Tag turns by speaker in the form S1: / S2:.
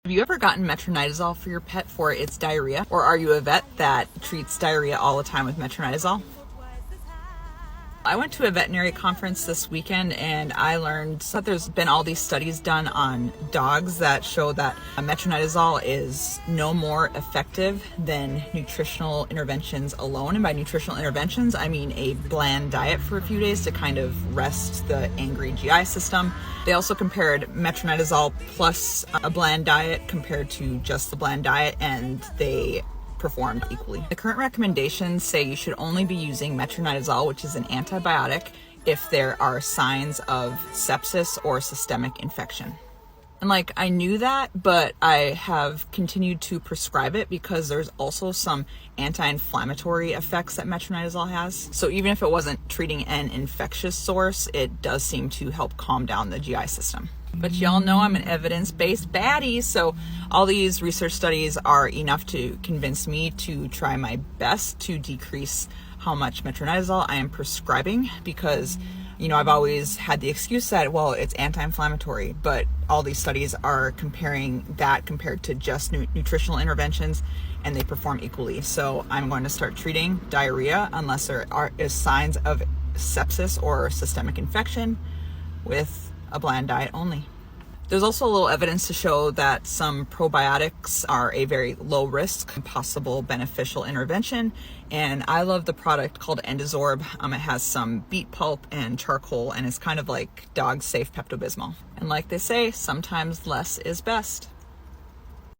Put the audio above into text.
S1: Have you ever gotten metronidazole for your pet for its diarrhea? Or are you a vet that treats diarrhea all the time with metronidazole? I went to a veterinary conference this weekend and I learned that there's been all these studies done on dogs that show that metronidazole is no more effective than nutritional interventions alone. And by nutritional interventions, I mean a bland diet for a few days to kind of rest the angry GI system. They also compared metronidazole plus a bland diet compared to just the bland diet, and they performed equally. The current recommendations say you should only be using metronidazole, which is an antibiotic, if there are signs of sepsis or systemic infection. And I knew that, but I have continued to prescribe it because there's also some anti-inflammatory effects that metronidazole has. So even if it wasn't treating an infectious source, it does seem to help calm down the GI system. But y'all know I'm an evidence-based baddie, so all these research studies are enough to convince me to try my best to decrease how much metronidazole I am prescribing, because I've always had the excuse that, well, it's anti-inflammatory, but all these studies are comparing that compared to just nutritional interventions, and they perform equally. So I'm going to start treating diarrhea unless there is signs of sepsis or systemic infection with a bland diet only. There's also a little evidence to show that some probiotics are a very low risk, possible beneficial intervention. And I love the product called Endazorb. It has some beet pulp and charcoal, and it's kind of like dog safe Pepto-Bismol. And like they say, sometimes less is best.